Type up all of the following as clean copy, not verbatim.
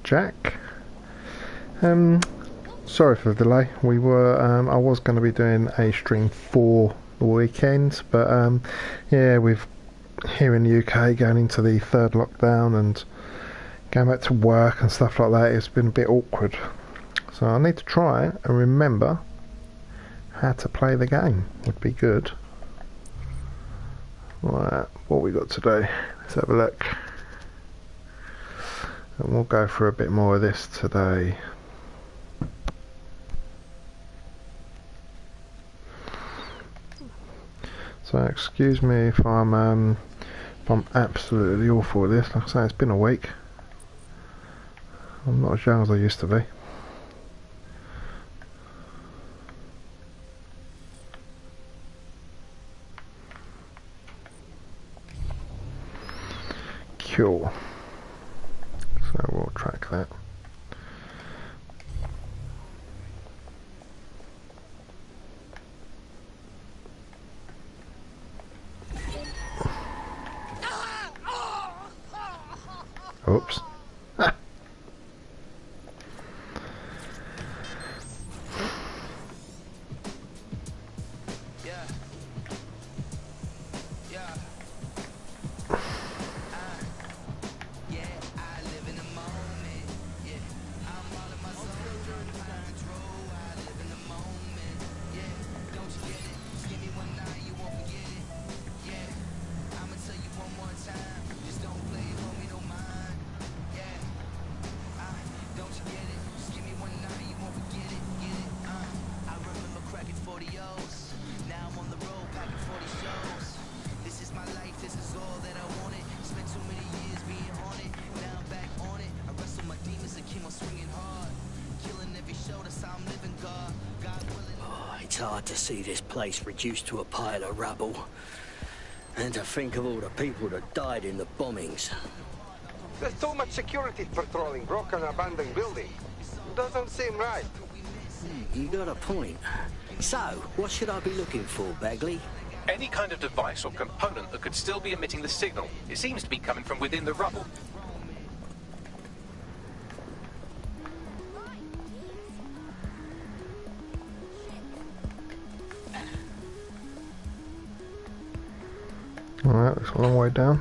Jack. Sorry for the delay. I was going to be doing a stream for the weekend, but yeah, we've here in the UK going into the third lockdown and going back to work and stuff like that. It's been a bit awkward, so I need to try and remember how to play the game. Would be good. Right, what we got today? Let's have a look, and we'll go for a bit more of this today. So excuse me if I'm absolutely awful at this. Like I say, it's been a week. I'm not as young as I used to be. Cool. So we'll track that. Oops. It's hard to see this place reduced to a pile of rubble. And to think of all the people that died in the bombings. There's so much security patrolling broken abandoned buildings. Doesn't seem right. You got a point. So, what should I be looking for, Bagley? Any kind of device or component that could still be emitting the signal. It seems to be coming from within the rubble. Alright, it's a long way down.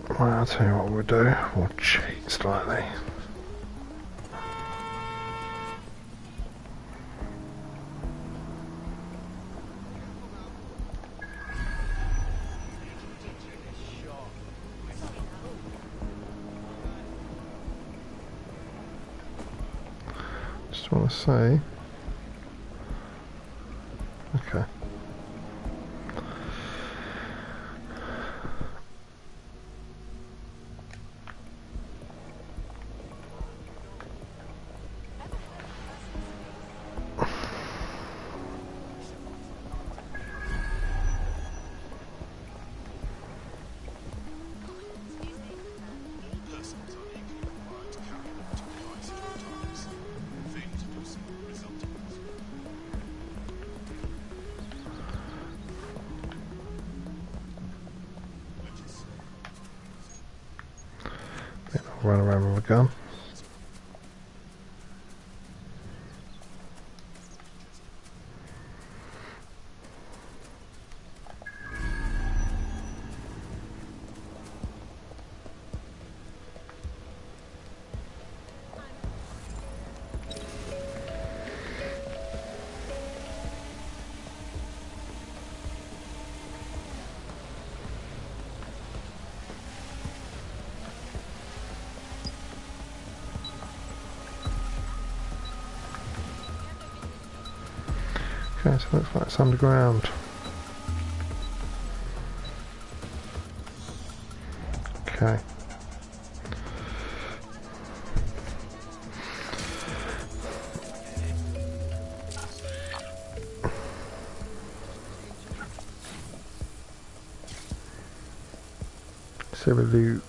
Well, I'll tell you what we'll do. We'll cheat slightly. Just want to say, okay. Run around with a gun. Okay, so it looks like it's underground. Okay. Silver Luke.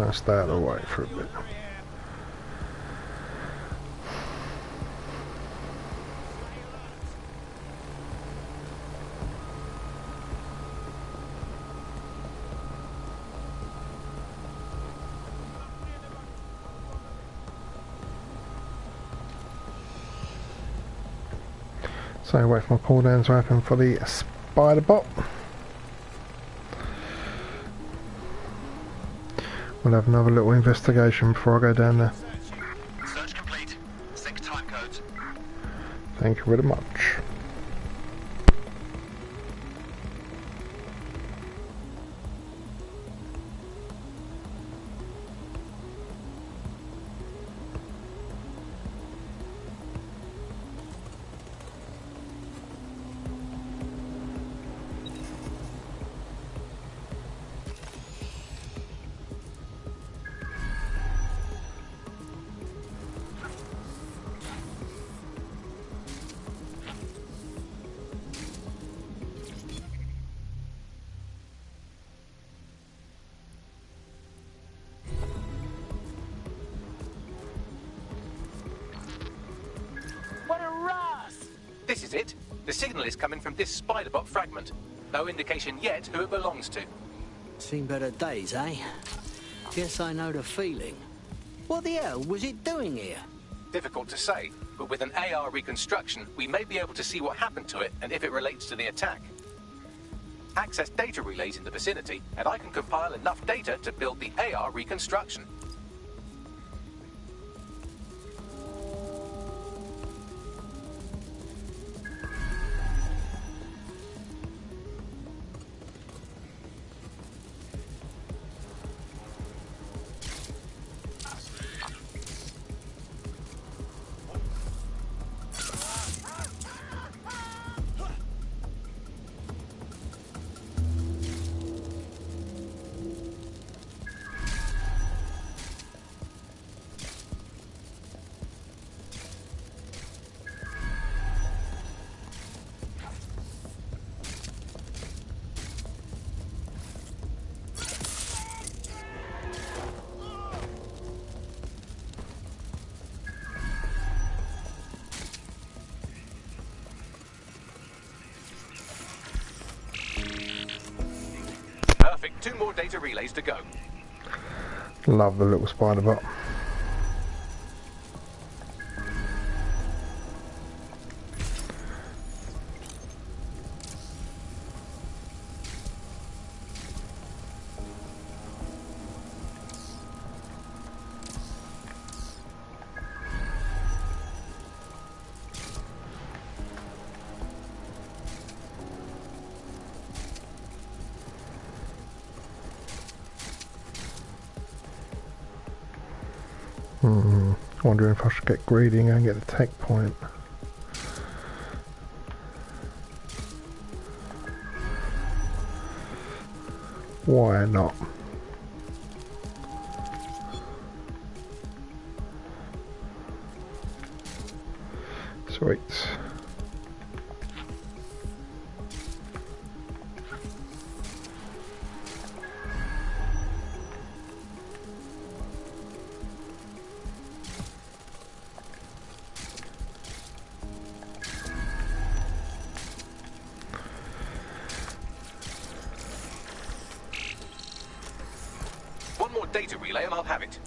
gonna stay out of the way for a bit. So wait for my cooldown to happen for the spider bot. We'll have another little investigation before I go down there. Search complete. Sync time codes. Thank you very much. This is it. The signal is coming from this spider-bot fragment. No indication yet who it belongs to. Seen better days, eh? Guess I know the feeling. What the hell was it doing here? Difficult to say, but with an AR reconstruction, we may be able to see what happened to it and if it relates to the attack. Access data relays in the vicinity, and I can compile enough data to build the AR reconstruction. Perfect. 2 more data relays to go. Love the little spider bot. Wondering if I should get greedy and go and get the tech point. Why not? Sweet. One more data relay and I'll have it.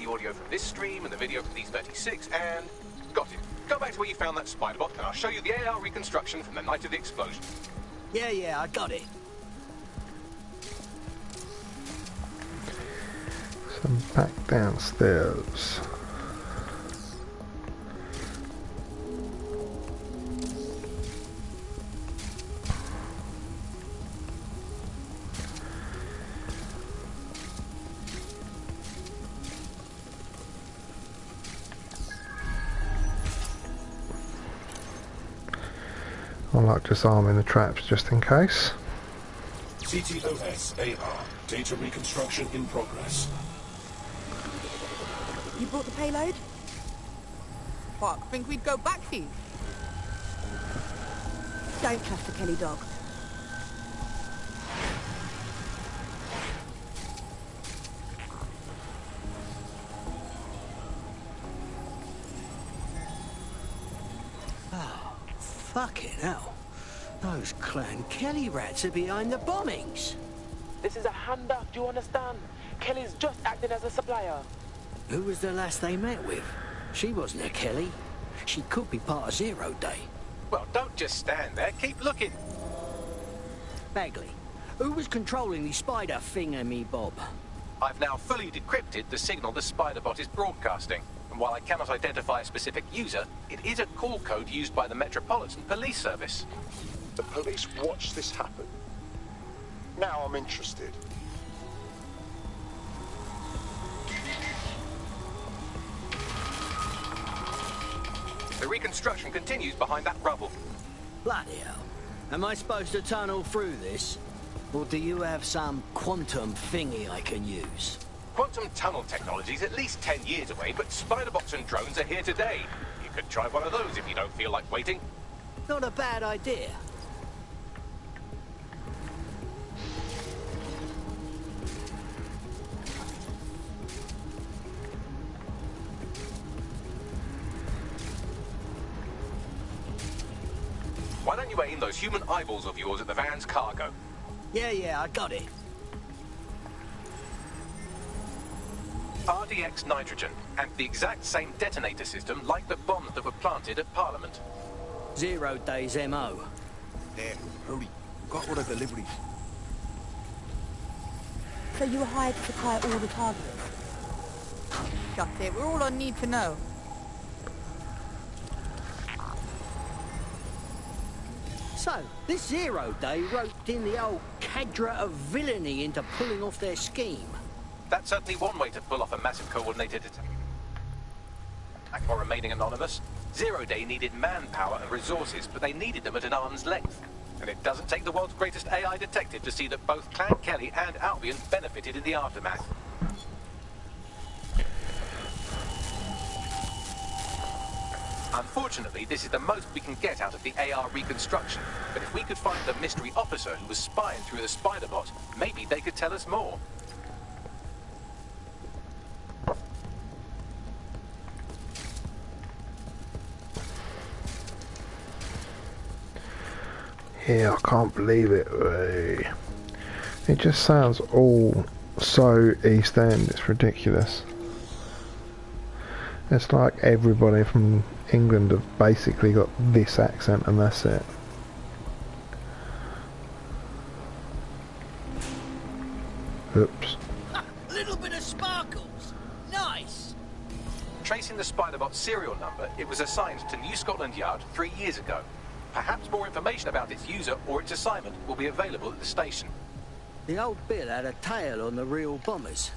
the audio from this stream and the video from these 36, and... got it. Go back to where you found that spider bot, and I'll show you the AR reconstruction from the night of the explosion. Yeah, I got it. So I'm back downstairs. I like disarming the traps just in case. CTOS AR. Data reconstruction in progress. You brought the payload? Fuck, think we'd go back for you? Don't trust the Kelly dog. Fucking hell. Those Clan Kelly rats are behind the bombings. This is a handout, do you understand? Kelly's just acting as a supplier. Who was the last they met with? She wasn't a Kelly. She could be part of Zero Day. Well, don't just stand there. Keep looking. Bagley, who was controlling the spider thingamy-bob? I've now fully decrypted the signal the spider bot is broadcasting. And while I cannot identify a specific user, it is a call code used by the Metropolitan Police Service. The police watched this happen. Now I'm interested. The reconstruction continues behind that rubble. Bloody hell. Am I supposed to tunnel through this? Or do you have some quantum thingy I can use? Quantum tunnel technology is at least 10 years away, but spider bots and drones are here today. You could try one of those if you don't feel like waiting. Not a bad idea. Why don't you aim those human eyeballs of yours at the van's cargo? Yeah, I got it. RDX nitrogen, and the exact same detonator system like the bombs that were planted at Parliament. 0 Day's MO. There, hurry. We've got all the deliveries. So you were hired to supply all the targets? Shut it, we're all on need to know. So, this 0 Day roped in the old cadre of villainy into pulling off their scheme. That's certainly one way to pull off a massive coordinated attack while remaining anonymous. 0 Day needed manpower and resources, but they needed them at an arm's length. And it doesn't take the world's greatest AI detective to see that both Clan Kelly and Albion benefited in the aftermath. Unfortunately, this is the most we can get out of the AR reconstruction. But if we could find the mystery officer who was spying through the spider bot, maybe they could tell us more. Yeah, I can't believe it. It just sounds all so East End, it's ridiculous. It's like everybody from England have basically got this accent and that's it. Oops. A little bit of sparkles. Nice. Tracing the Spiderbot's serial number, it was assigned to New Scotland Yard 3 years ago. Perhaps more information about its user or its assignment will be available at the station. The old Bill had a tail on the real bombers.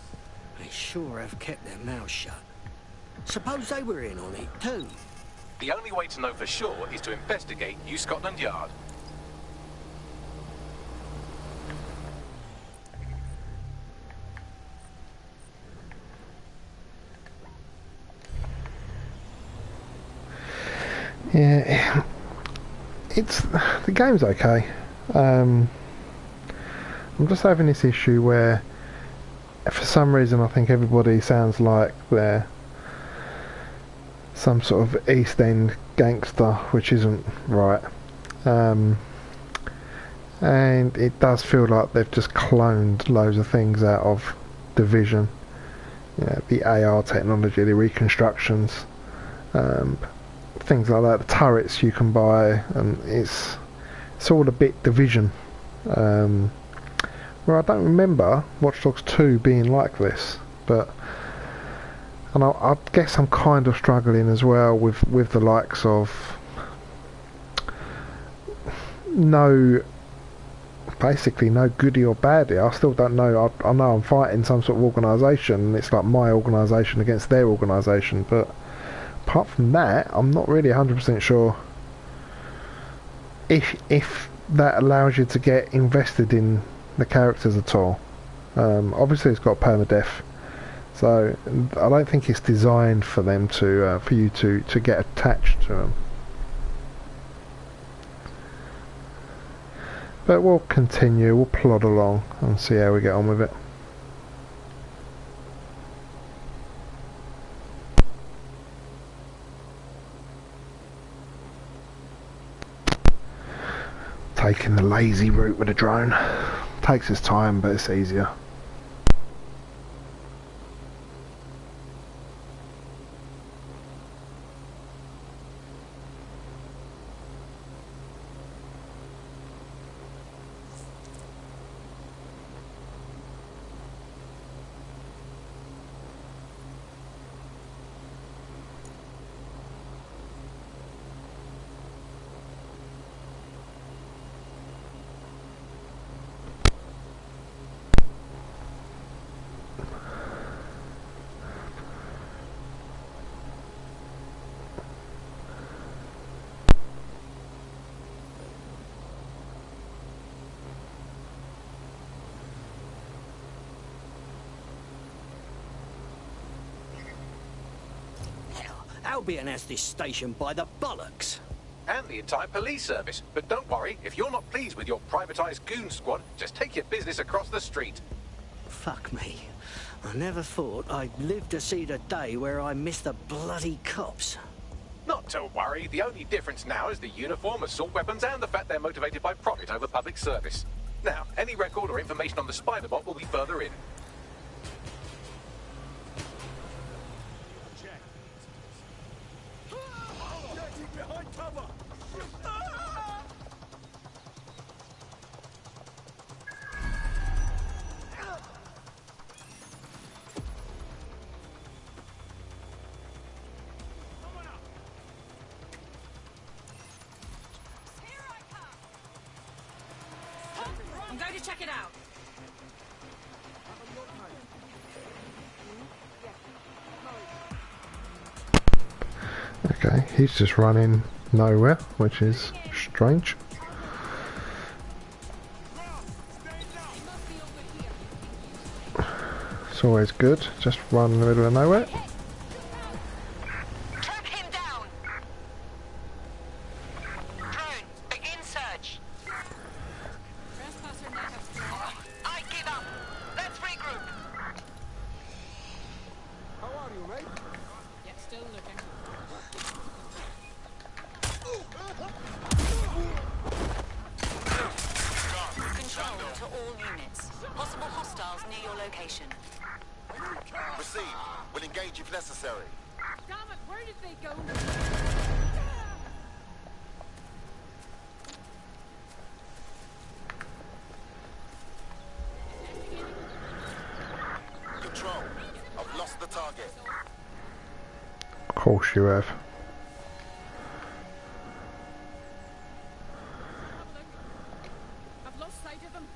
They sure have kept their mouths shut. Suppose they were in on it too. The only way to know for sure is to investigate New Scotland Yard. Yeah, the game's okay. I'm just having this issue where, for some reason, I think everybody sounds like they're some sort of East End gangster, which isn't right. And it does feel like they've just cloned loads of things out of Division yeah, the AR technology, the reconstructions, things like that. The turrets you can buy, and it's all a bit Division. Well, I don't remember Watch Dogs 2 being like this, but and I guess I'm kind of struggling as well with the likes of basically no goodie or baddie. I still don't know. I know I'm fighting some sort of organisation, and it's like my organisation against their organisation, but apart from that, I'm not really 100% sure if that allows you to get invested in the characters at all. Obviously it's got permadeath, so I don't think it's designed for them to for you to get attached to them. But we'll continue, we'll plod along and see how we get on with it. Taking the lazy route with a drone. Takes its time, but it's easier. Albion has this station by the bollocks. And the entire police service. But don't worry, if you're not pleased with your privatised goon squad, just take your business across the street. Fuck me. I never thought I'd live to see the day where I miss the bloody cops. Not to worry, the only difference now is the uniform, assault weapons, and the fact they're motivated by profit over public service. Now, any record or information on the Spider-Bot will be further in. I'm going to check it out. Okay, he's just running nowhere, which is strange. It's always good, just run in the middle of nowhere. Track him down. Drone, begin search. I give up. Let's regroup. How are you, mate? Yeah, still looking. Control to all units. Possible hostiles near your location. Received. We'll engage if necessary. Damn it, where did they go? Control. I've lost the target. Of course you have. I've lost sight of them.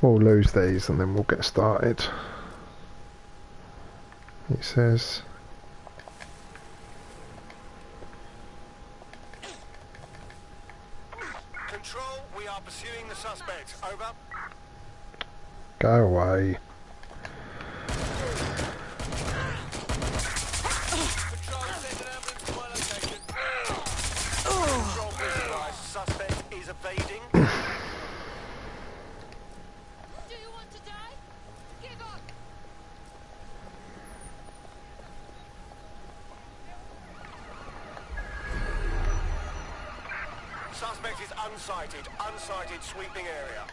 We'll lose these and then we'll get started. It says Control, we are pursuing the suspect. Over. go away. Control, send an ambulance to my location. Control, be advised. Suspect is evading. Do you want to die? Give up. Suspect is unsighted. Unsighted sweeping area.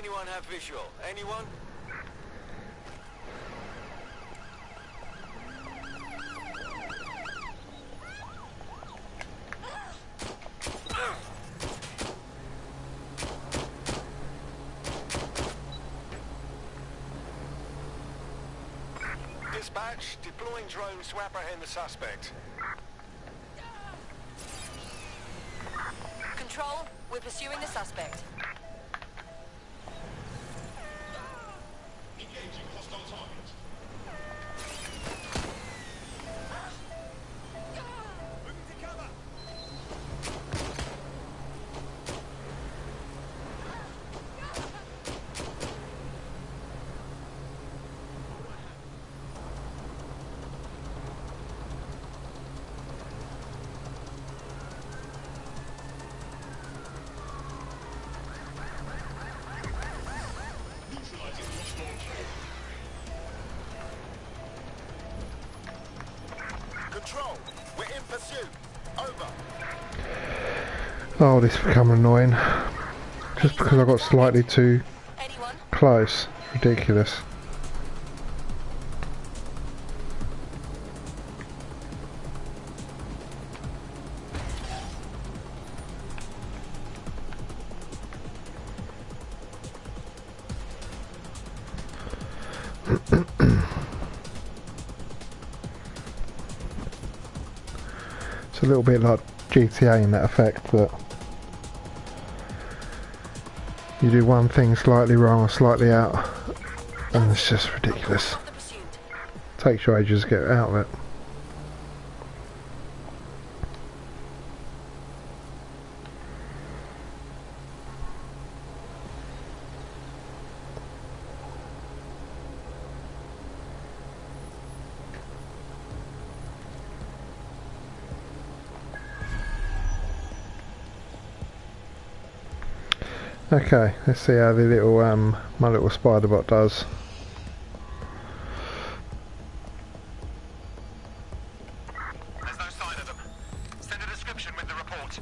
Anyone have visual? Anyone? Dispatch, deploying drone to apprehend the suspect. Control, we're pursuing the suspect. Engaging hostile target. Moving to cover. Neutralizing hostile target. Control, we're in pursuit. Over. Oh, this is becoming annoying. Just because I got slightly too close. Ridiculous. It's a little bit like GTA in that effect that you do one thing slightly wrong or slightly out and it's just ridiculous. Takes you ages to get out of it. Okay, let's see how the little my little spider bot does. There's no sign of them. Send a description with the report.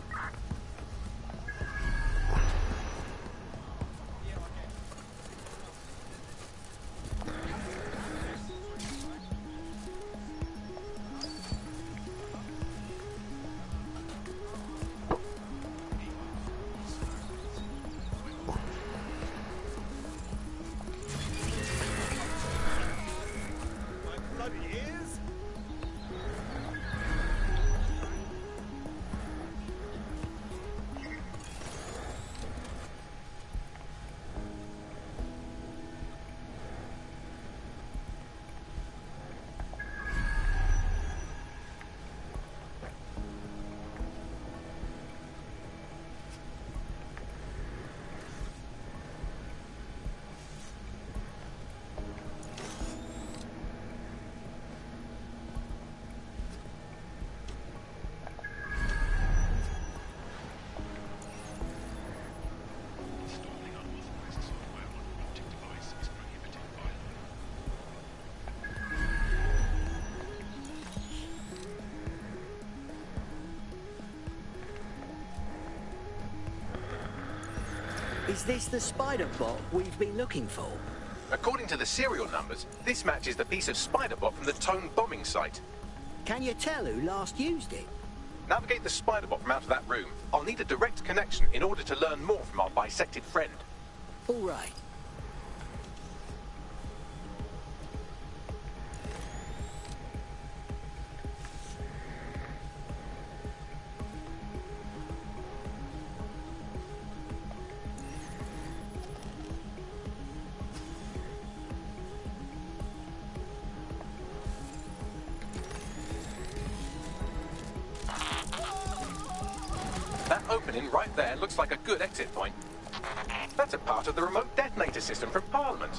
Is this the spider bot we've been looking for? According to the serial numbers, this matches the piece of spider bot from the Tone bombing site. Can you tell who last used it? Navigate the spider bot from out of that room. I'll need a direct connection in order to learn more from our bisected friend. All right. That opening right there looks like a good exit point. That's a part of the remote detonator system from Parliament.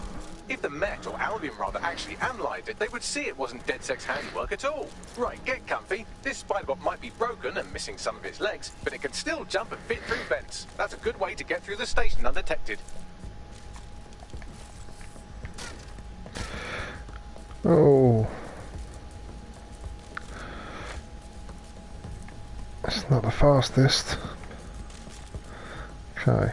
If the Met, or Albion rather, actually analysed it, they would see it wasn't DedSec's handiwork at all. Right, get comfy. This spiderbot might be broken and missing some of its legs, but it can still jump and fit through vents. That's a good way to get through the station undetected. Oh. It's not the fastest. Okay.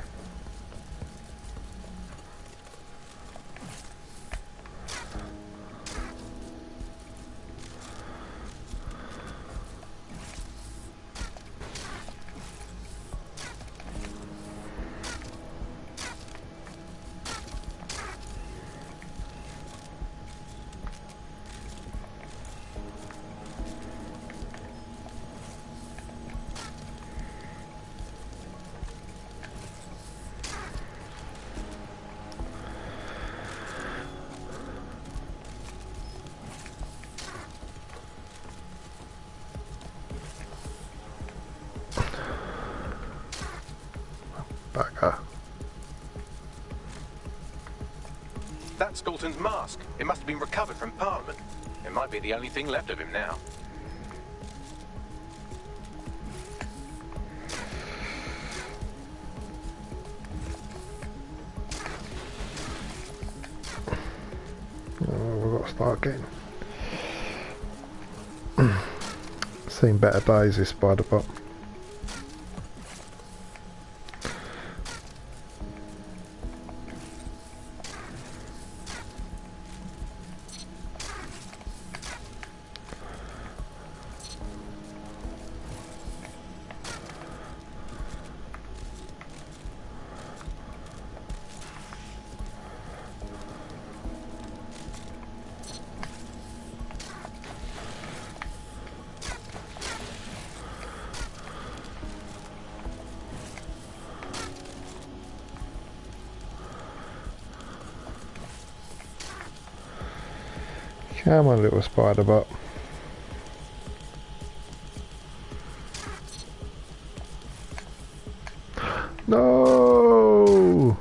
Hamilton's mask. It must have been recovered from Parliament. It might be the only thing left of him now. Oh, we've got to start getting. Seen better days, this spider bot. Come on, little spider bot. No!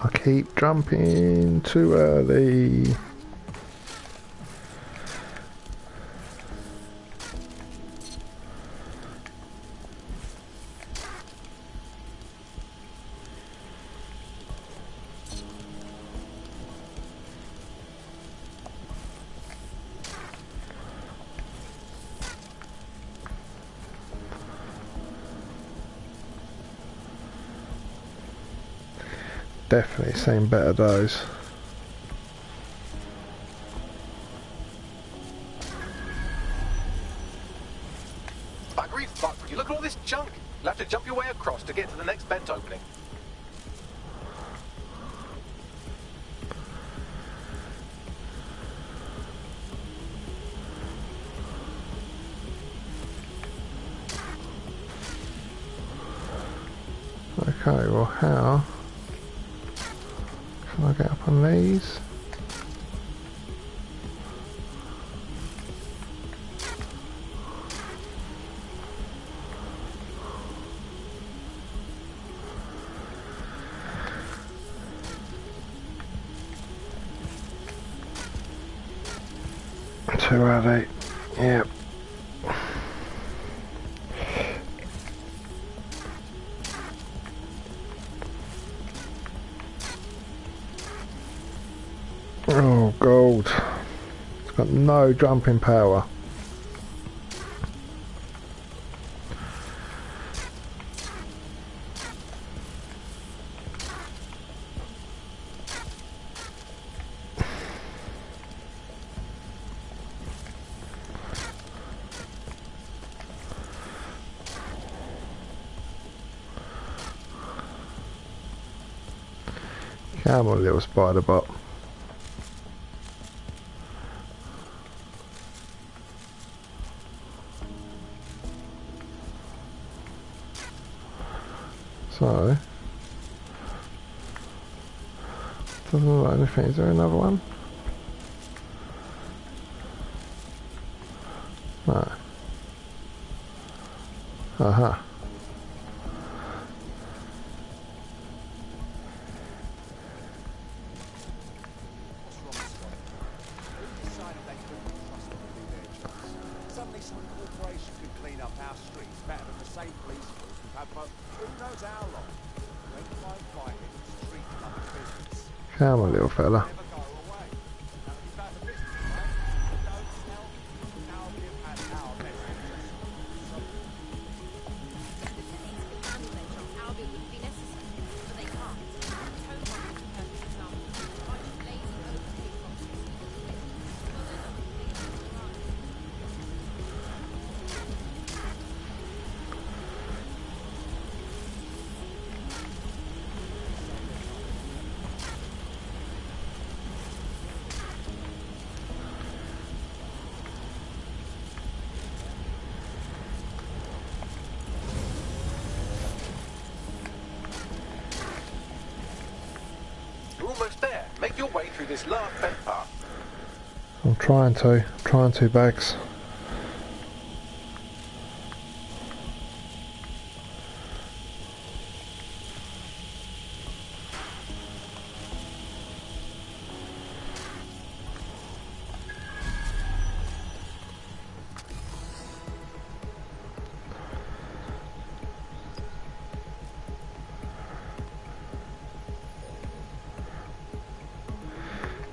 I keep jumping too early. Definitely seen better days. I agree, fuck. You look at all this junk. You'll have to jump your way across to get to the next vent opening. Okay, well how can I get up on these? Too early. Yep. Oh, gold. It's got no jumping power. Come on, little spider bot. So, doesn't look like anything. Is there another one? No. Aha. Suddenly some corporation could clean up our streets better than the same police force we've had for who knows how long. When you won't find it, it's treated like a business. Come on, little fella. Never go away. Now, if you've had a business, right? Don't tell me how we've had our best interests. Albion would be necessary, but they can't. Home Office is a perfect example. A bunch of lazy overpaid boxes. this last vent part. I'm trying to, Bags.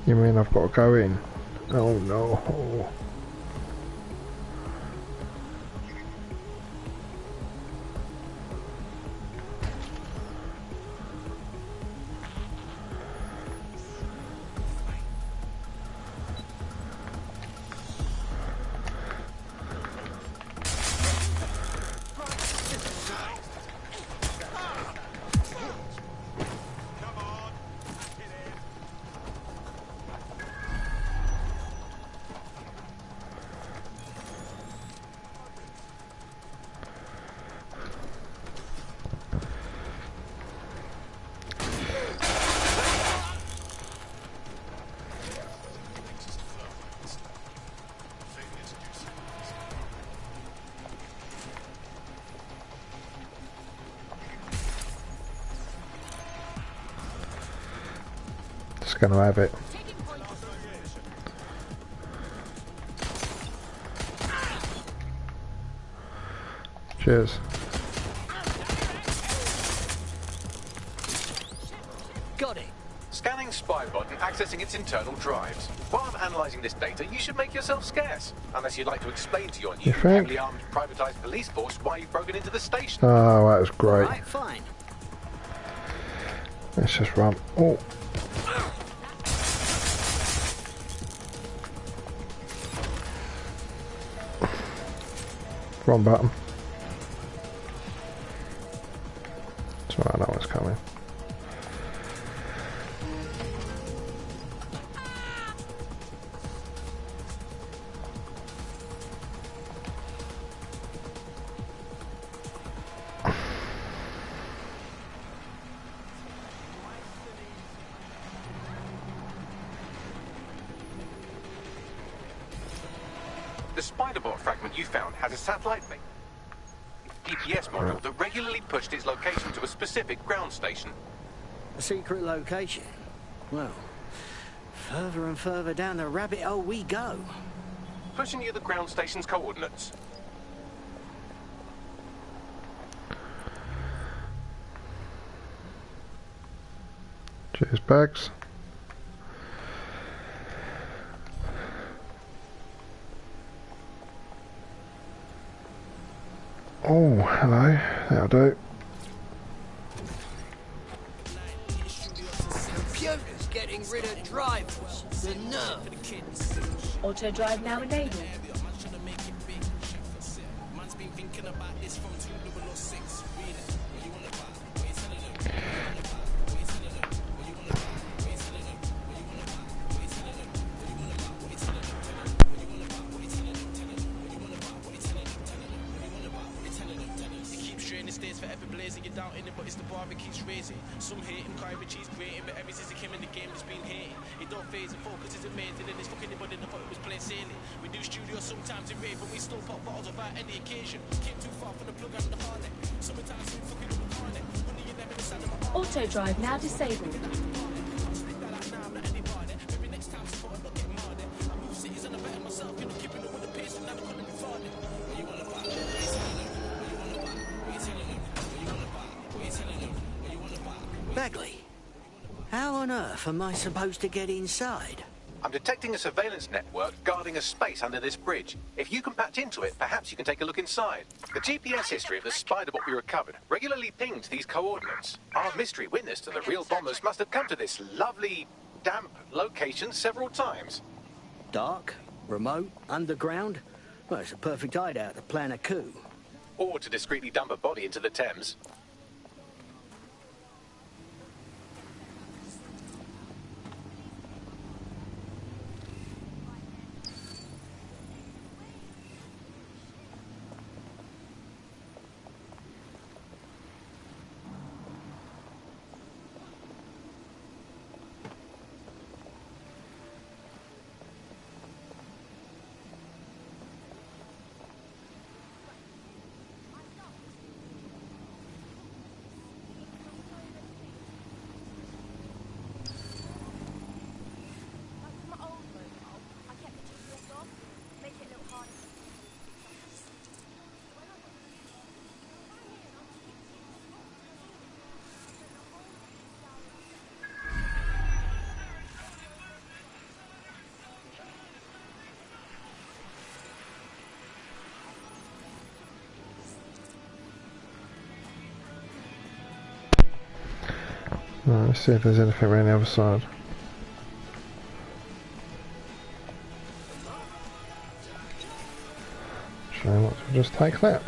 You mean I've got to go in? Oh no. Oh. Just gonna have it. Cheers. Got it. Scanning Spybot and accessing its internal drives. While I'm analysing this data, you should make yourself scarce. Unless you'd like to explain to your new, heavily armed, privatised police force why you've broken into the station. Oh, that was great. All right, fine. Let's just run. Oh. Wrong button. That's right, I know what's coming. The Spiderbot fragment you found has a satellite link. GPS module that regularly pushed its location to a specific ground station. A secret location? Well, further and further down the rabbit hole we go. Pushing you the ground station's coordinates. Cheers, Bags. Oh, hello. That'll do. Computer's getting rid of drivers. The nerve. Auto drive now enabled. Some hate him, cry with cheese grating, but ever since he came in the game, it's been hating. It don't phase and focus is amazing, and it's fucking anybody that thought it was plain sailing. We do studio sometimes in rave, but we still pop bottles without any occasion. Came too far from the plug and the harness. Sometimes we fucking up the harness. Money you never decide on my Auto drive now disabled. maybe next time support not getting harder. I move cities and I better myself, you know, keeping up with the pace and now the calling me farther. Where you wanna buy? Where you telling them? Where you wanna buy? Where you telling them? Where you wanna buy? Where you telling them? Where you wanna buy? Bagley, how on earth am I supposed to get inside? I'm detecting a surveillance network guarding a space under this bridge. If you can patch into it, perhaps you can take a look inside. The GPS history of the Spiderbot we recovered regularly pings these coordinates. Our mystery witness to the real bombers must have come to this lovely, damp location several times. Dark, remote, underground? Well, it's a perfect hideout to plan a coup. Or to discreetly dump a body into the Thames. Right, let's see if there's anything around the other side. So I want to just take that.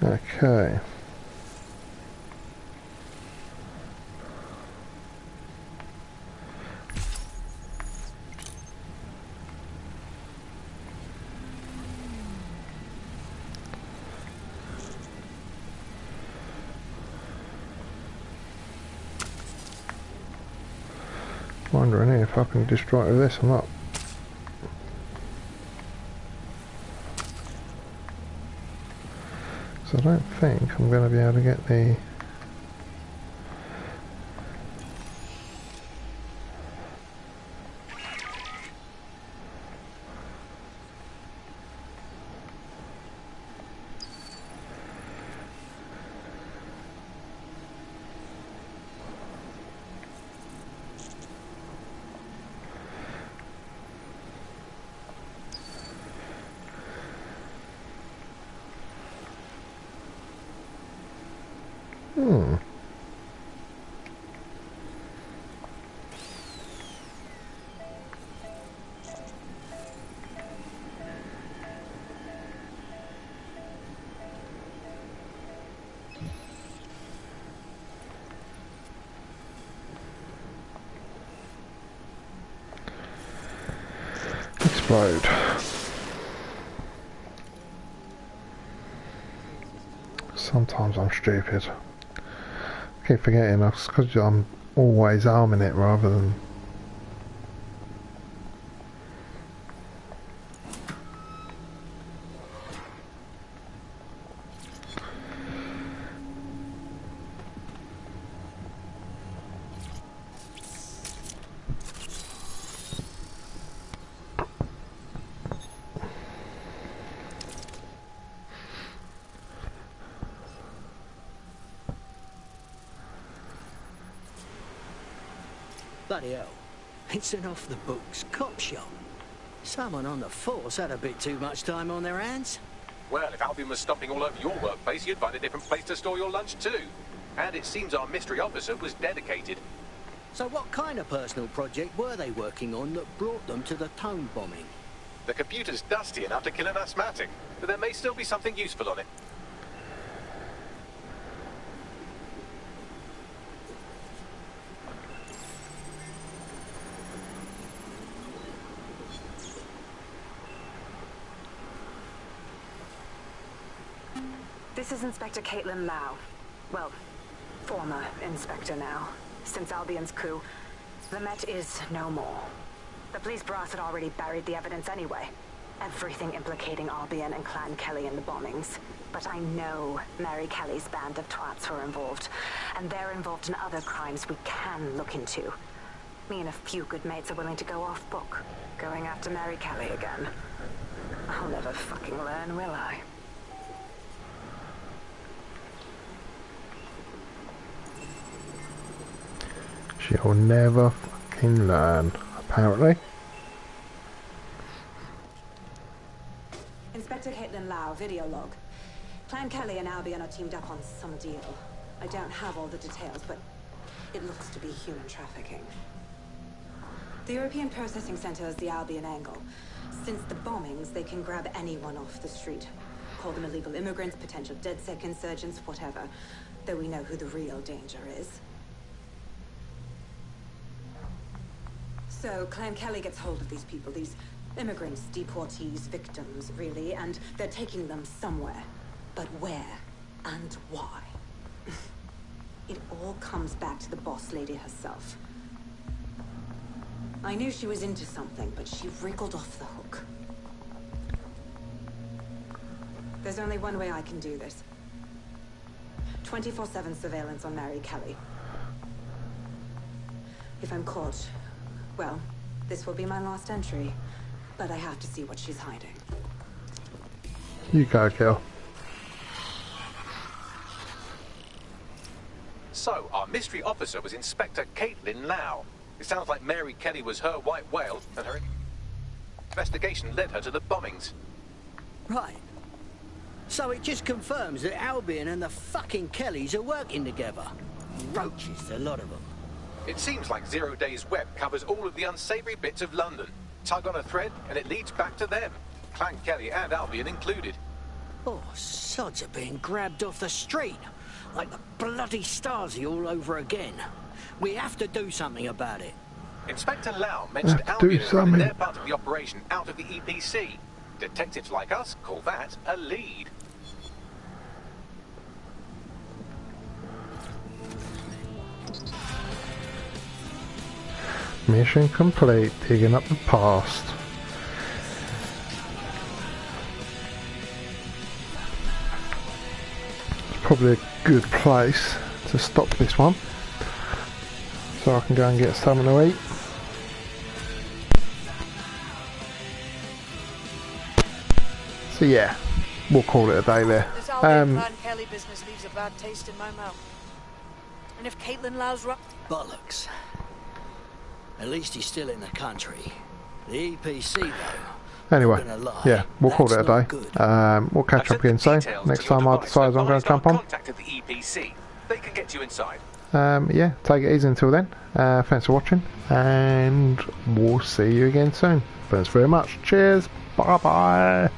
Okay. Wondering if I can destroy it with this or not. So I don't think I'm going to be able to get the... Explode. Sometimes I'm stupid. I keep forgetting that's because I'm always arming it rather than... Bloody hell. It's an off-the-books cop shop. Someone on the force had a bit too much time on their hands. Well, if Albion was stomping all over your workplace, you'd find a different place to store your lunch too. And it seems our mystery officer was dedicated. So what kind of personal project were they working on that brought them to the Tone bombing? The computer's dusty enough to kill an asthmatic, but there may still be something useful on it. This is Inspector Caitlin Lau. Well, former inspector now. Since Albion's coup, the Met is no more. The police brass had already buried the evidence anyway. Everything implicating Albion and Clan Kelly in the bombings. But I know Mary Kelly's band of twats were involved. And they're involved in other crimes we can look into. Me and a few good mates are willing to go off book. Going after Mary Kelly again. I'll never fucking learn, will I? She'll never fucking learn, apparently. Inspector Caitlin Lau, video log. Clan Kelly and Albion are teamed up on some deal. I don't have all the details, but it looks to be human trafficking. The European Processing Center is the Albion angle. Since the bombings, they can grab anyone off the street. Call them illegal immigrants, potential DedSec insurgents, whatever. Though we know who the real danger is. So, Clan Kelly gets hold of these people, these immigrants, deportees, victims, really, and they're taking them somewhere. But where and why? It all comes back to the boss lady herself. I knew she was into something, but she wriggled off the hook. There's only one way I can do this. 24/7 surveillance on Mary Kelly. If I'm caught, well, This will be my last entry, but I have to see what she's hiding. You go, girl. So, our mystery officer was Inspector Caitlin Lau. It sounds like Mary Kelly was her white whale, and her investigation led her to the bombings. Right. So it just confirms that Albion and the fucking Kellys are working together. Roaches, a lot of them. It seems like Zero Days Web covers all of the unsavory bits of London. Tug on a thread, and it leads back to them. Clan Kelly and Albion included. Oh, sods are being grabbed off the street. Like the bloody Stasi all over again. We have to do something about it. Inspector Lau mentioned Have to do Albion running something. their part of the operation out of the EPC. Detectives like us call that a lead. Mission complete, digging up the past. It's probably a good place to stop this one, so I can go and get something to eat. So yeah, we'll call it a day there. This Albion Clan Kelly business leaves a bad taste in my mouth. And if Caitlin Lau's right... Bollocks. At least he's still in the country. The EPC, though. Anyway, yeah, we'll call it a day. We'll catch up again soon. Next time I decide I'm going to jump on. Contacted the EPC. They can get you inside. Yeah, take it easy until then. Thanks for watching, and we'll see you again soon. Thanks very much. Cheers. Bye bye.